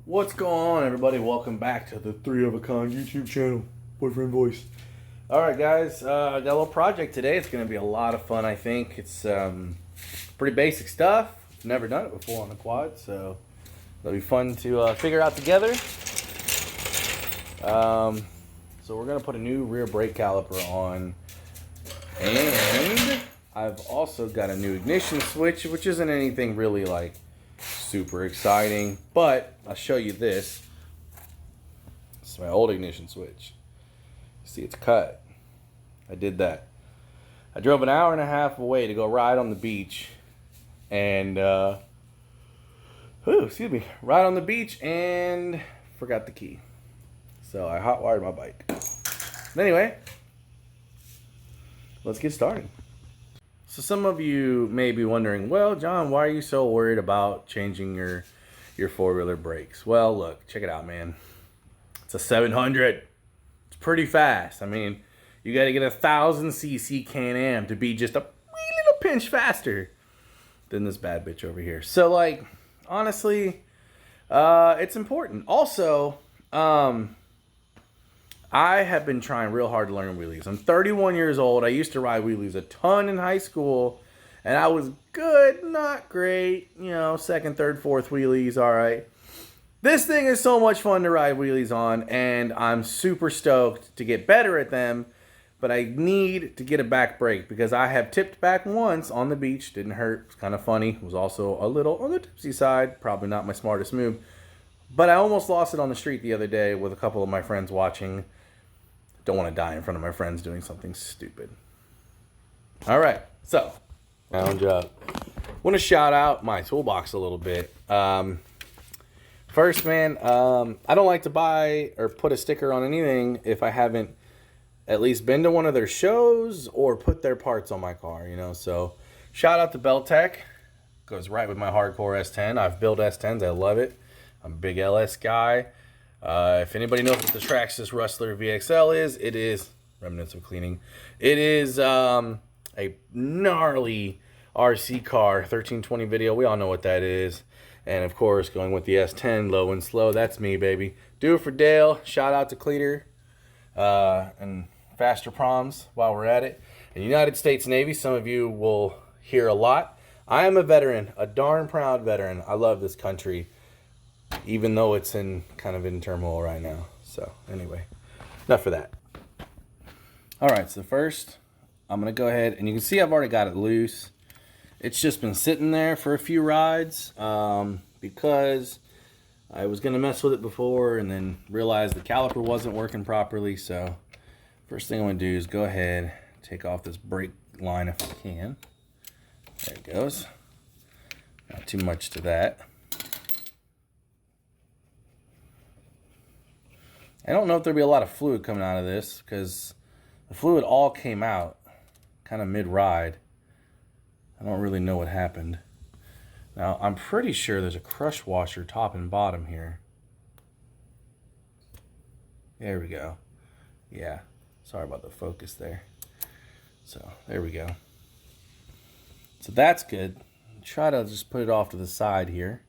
What's going on, everybody? Welcome back to the 3 of a Kind YouTube channel. Boyfriend voice. Alright guys, I got a little project today. It's going to be a lot of fun, I think. It's pretty basic stuff. Never done it before on the quad, so it'll be fun to figure out together. So we're going to put a new rear brake caliper on. And I've also got a new ignition switch, which isn't anything really like super exciting, but I'll show you this. This is my old ignition switch. See, it's cut. I did that. I drove an hour and a half away to go ride on the beach, and ride on the beach and forgot the key. So I hotwired my bike. But anyway, let's get started. So some of you may be wondering, well, John, why are you so worried about changing your four-wheeler brakes? Well, look, check it out, man. It's a 700. It's pretty fast. I mean, you got to get a 1000cc Can-Am to be just a wee little pinch faster than this bad bitch over here. So, like, honestly, it's important. Also, I have been trying real hard to learn wheelies. I'm 31 years old. I used to ride wheelies a ton in high school, and I was good, not great. You know, second, third, fourth wheelies, all right. This thing is so much fun to ride wheelies on, and I'm super stoked to get better at them, but I need to get a back brake because I have tipped back once on the beach. Didn't hurt. It was kind of funny. It was also a little on the tipsy side. Probably not my smartest move, but I almost lost it on the street the other day with a couple of my friends watching. Don't want to die in front of my friends doing something stupid. All right, so round up. Want to shout out my toolbox a little bit. First, man, I don't like to buy or put a sticker on anything if I haven't at least been to one of their shows or put their parts on my car, you know. So shout out to Beltec. Goes right with my hardcore S10. I've built S10s. I love it. I'm a big LS guy. If anybody knows what the Traxxas Rustler VXL is, it is, remnants of cleaning, it is a gnarly RC car, 1320 video, we all know what that is. And of course, going with the S10, low and slow, that's me, baby. Do it for Dale, shout out to Cleater, and Faster Proms while we're at it. And United States Navy, some of you will hear a lot. I am a veteran, a darn proud veteran. I love this country, even though it's kind of in turmoil right now. So anyway, enough of that. All right, so first I'm gonna go ahead, and you can see I've already got it loose. It's just been sitting there for a few rides because I was gonna mess with it before and then realized the caliper wasn't working properly. So first thing I'm gonna do is go ahead, take off this brake line if I can. There it goes. Not too much to that. I don't know if there'll be a lot of fluid coming out of this because the fluid all came out kind of mid-ride. I don't really know what happened. Now, I'm pretty sure there's a crush washer top and bottom here. There we go. Yeah, sorry about the focus there. So, there we go. So that's good. Try to just put it off to the side here.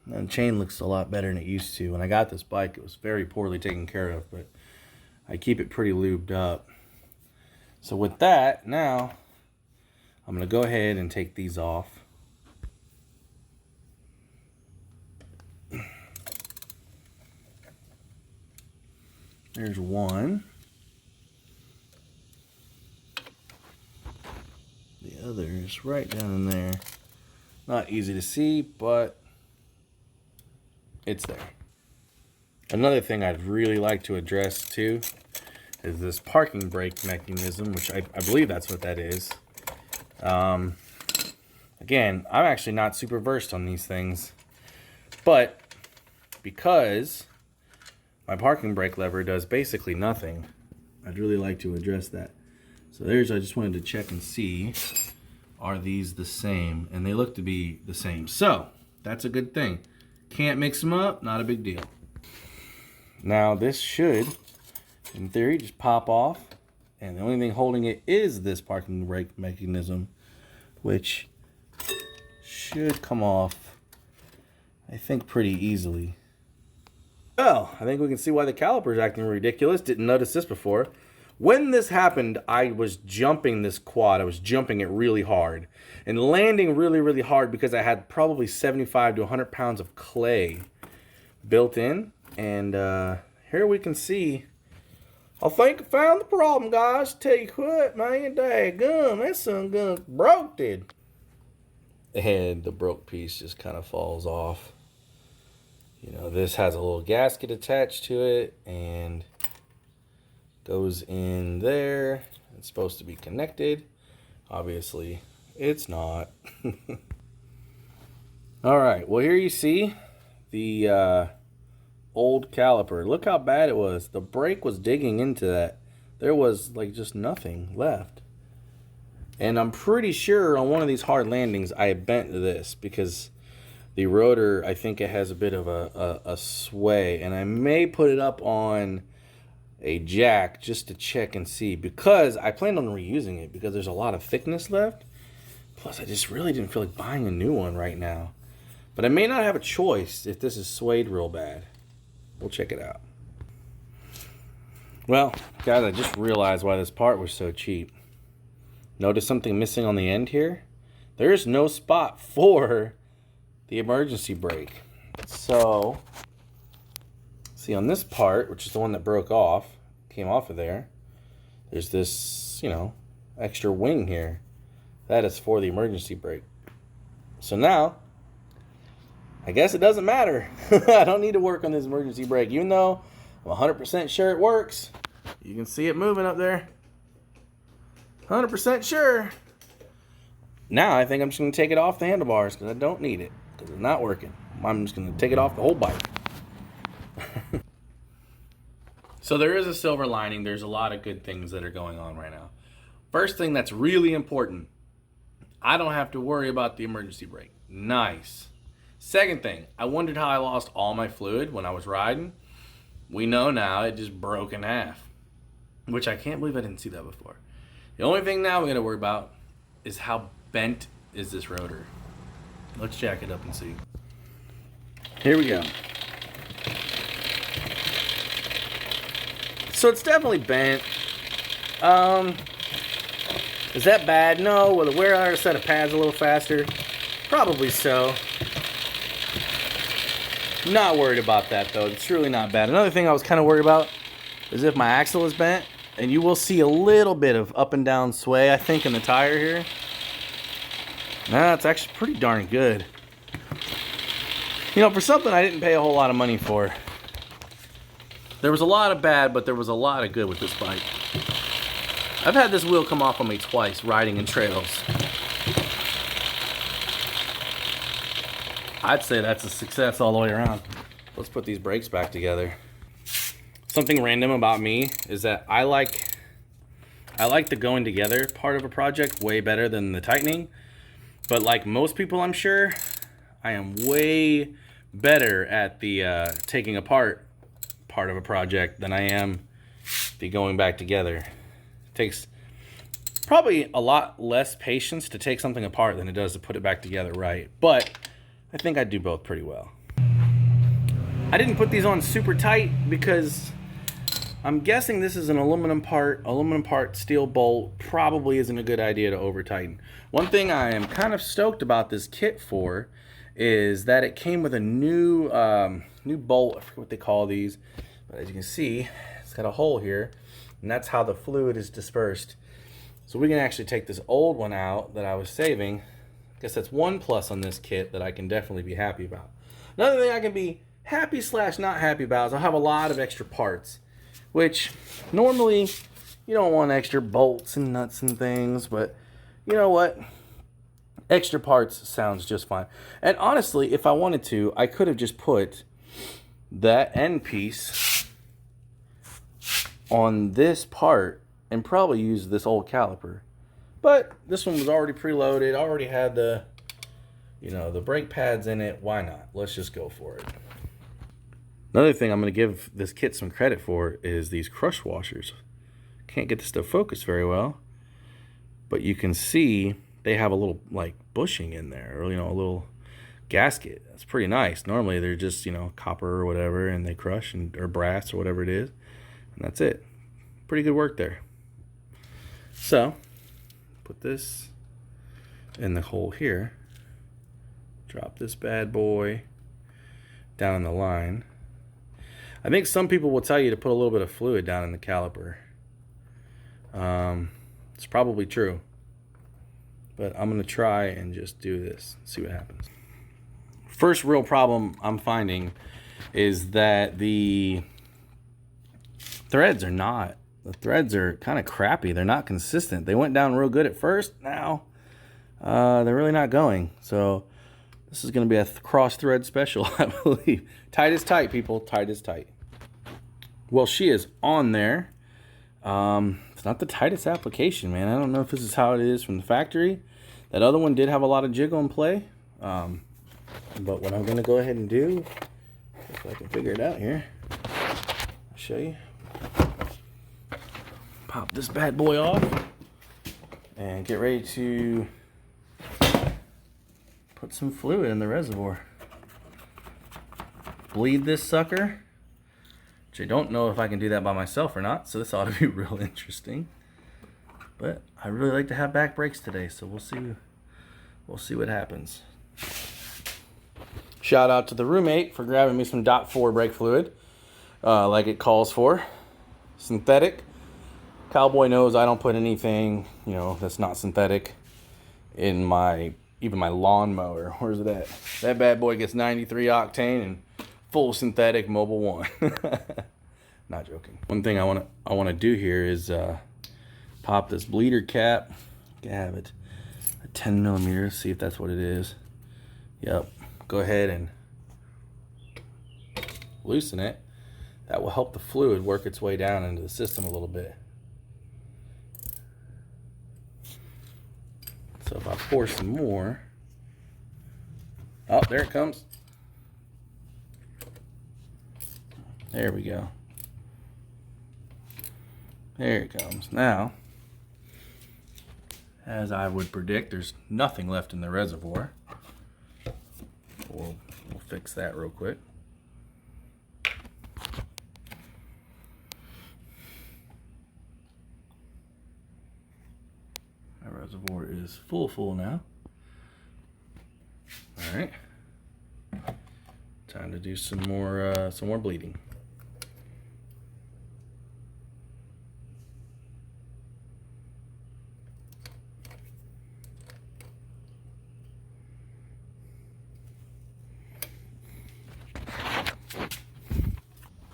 And the chain looks a lot better than it used to. When I got this bike, it was very poorly taken care of, but I keep it pretty lubed up. So with that, now I'm going to go ahead and take these off. There's one. The other is right down in there. Not easy to see, but it's there. Another thing I'd really like to address too is this parking brake mechanism, which I believe that's what that is. Again, I'm actually not super versed on these things, but because my parking brake lever does basically nothing, I'd really like to address that. So I just wanted to check and see, are these the same? And they look to be the same. So that's a good thing. Can't mix them up, not a big deal. Now this should, in theory, just pop off. And the only thing holding it is this parking brake mechanism, which should come off I think pretty easily. Well, I think we can see why the caliper is acting ridiculous. Didn't notice this before. When this happened, I was jumping this quad. I was jumping it really hard and landing really, really hard because I had probably 75 to 100 pounds of clay built in. And here we can see, I think I found the problem, guys. Tell you what, man, daggum, that son gun broke it. And the broke piece just kind of falls off. You know, this has a little gasket attached to it and goes in there. It's supposed to be connected. Obviously, it's not. All right, well, here you see the old caliper. Look how bad it was. The brake was digging into that. There was like just nothing left. And I'm pretty sure on one of these hard landings I bent this because the rotor, I think it has a bit of a sway, and I may put it up on a jack just to check and see, because I planned on reusing it because there's a lot of thickness left. Plus, I just really didn't feel like buying a new one right now. But I may not have a choice if this is swayed real bad. We'll check it out. Well, guys, I just realized why this part was so cheap. Notice something missing on the end here? There's no spot for the emergency brake. So, see on this part, which is the one that broke off, came off of there, there's this, you know, extra wing here. That is for the emergency brake. So now, I guess it doesn't matter. I don't need to work on this emergency brake, even though I'm 100% sure it works. You can see it moving up there. 100% sure. Now I think I'm just going to take it off the handlebars because I don't need it. Because it's not working. I'm just going to take it off the whole bike. So there is a silver lining. There's a lot of good things that are going on right now. First thing that's really important, I don't have to worry about the emergency brake. Nice. Second thing, I wondered how I lost all my fluid when I was riding. We know now it just broke in half, which I can't believe I didn't see that before. The only thing now we got to worry about is how bent is this rotor. Let's jack it up and see. Here we go. So it's definitely bent. Is that bad? No. Will it wear out a set of pads a little faster? Probably so. Not worried about that though. It's really not bad. Another thing I was kind of worried about is if my axle is bent, and you will see a little bit of up and down sway, I think, in the tire here. Nah, it's actually pretty darn good. You know, for something I didn't pay a whole lot of money for. There was a lot of bad, but there was a lot of good with this bike. I've had this wheel come off on me twice riding in trails. I'd say that's a success all the way around. Let's put these brakes back together. Something random about me is that I like the going together part of a project way better than the tightening. But like most people, I'm sure, I am way better at the taking apart part of a project than I am the going back together. It takes probably a lot less patience to take something apart than it does to put it back together right. But I think I do both pretty well. I didn't put these on super tight because I'm guessing this is an aluminum part, steel bolt. Probably isn't a good idea to over tighten. One thing I am kind of stoked about this kit for is that it came with a new bolt. I forget what they call these, but as you can see, it's got a hole here, and that's how the fluid is dispersed. So we can actually take this old one out that I was saving. I guess that's one plus on this kit that I can definitely be happy about. Another thing I can be happy / not happy about is I'll have a lot of extra parts, which normally you don't want extra bolts and nuts and things, but you know what? Extra parts sounds just fine. And honestly, if I wanted to, I could have just put that end piece on this part and probably use this old caliper. But this one was already preloaded, already had the, you know, the brake pads in it. Why not? Let's just go for it. Another thing I'm going to give this kit some credit for is these crush washers. Can't get this to focus very well, but you can see they have a little like bushing in there, or you know, a little gasket. That's pretty nice. Normally they're just, you know, copper or whatever, and they crush, or brass or whatever it is, and that's it. Pretty good work there. So put this in the hole here, drop this bad boy down the line. I think some people will tell you to put a little bit of fluid down in the caliper. It's probably true, but I'm gonna try and just do this, see what happens. First real problem I'm finding is that the threads are kind of crappy. They're not consistent. They went down real good at first. Now they're really not going. So this is going to be a cross thread special, I believe. Tight is tight, people. Tight is tight. Well, she is on there. It's not the tightest application, man. I don't know if this is how it is from the factory. That other one did have a lot of jiggle and play. But what I'm going to go ahead and do, if I can figure it out here, I'll show you. Pop this bad boy off and get ready to put some fluid in the reservoir. Bleed this sucker, which I don't know if I can do that by myself or not, so this ought to be real interesting. But I really like to have back brakes today, so we'll see what happens. Shout out to the roommate for grabbing me some .4 brake fluid, like it calls for. Synthetic. Cowboy knows I don't put anything, you know, that's not synthetic in even my lawnmower. Where's it at? That bad boy gets 93 octane and full synthetic Mobil 1. Not joking. One thing I want to do here is pop this bleeder cap. Have it a 10 millimeter. See if that's what it is. Yep. Go ahead and loosen it. That will help the fluid work its way down into the system a little bit. So if I pour some more, oh, there it comes. There we go. There it comes. Now, as I would predict, there's nothing left in the reservoir. We'll fix that real quick. Our reservoir is full now. All right, time to do some more bleeding.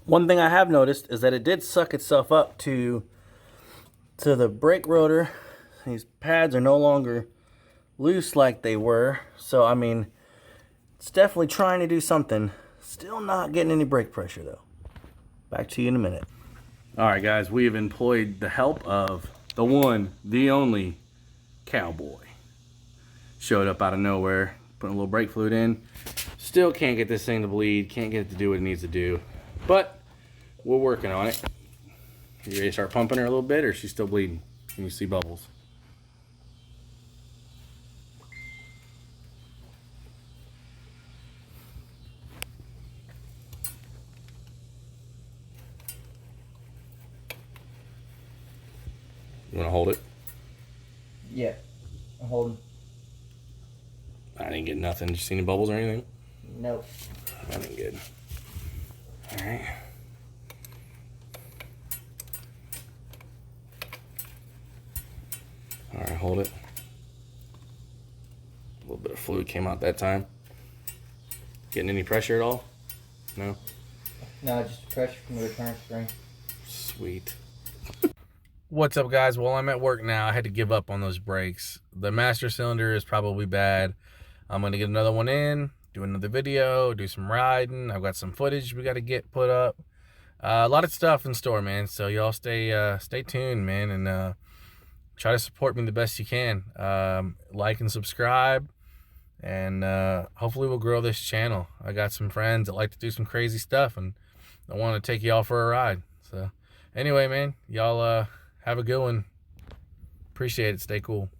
One thing I have noticed is that it did suck itself up to the brake rotor. These pads are no longer loose like they were. So, I mean, it's definitely trying to do something. Still not getting any brake pressure, though. Back to you in a minute. All right, guys, we have employed the help of the one, the only Cowboy. Showed up out of nowhere, putting a little brake fluid in. Still can't get this thing to bleed. Can't get it to do what it needs to do. But we're working on it. You ready to start pumping her a little bit, or is she still bleeding? Can you see bubbles? You want to hold it? Yeah, I'm holding. I didn't get nothing. Did you see any bubbles or anything? Nope. That ain't good. All right. All right, hold it. A little bit of fluid came out that time. Getting any pressure at all? No? No, just pressure from the return spring. Sweet. What's up, guys? Well, I'm at work now. I had to give up on those brakes. The master cylinder is probably bad. I'm going to get another one in, do another video, do some riding. I've got some footage we got to get put up. A lot of stuff in store, man. So y'all stay tuned, man, and try to support me the best you can. Like and subscribe, and hopefully we'll grow this channel. I got some friends that like to do some crazy stuff, and I want to take y'all for a ride. So anyway, man, y'all have a good one. Appreciate it. Stay cool.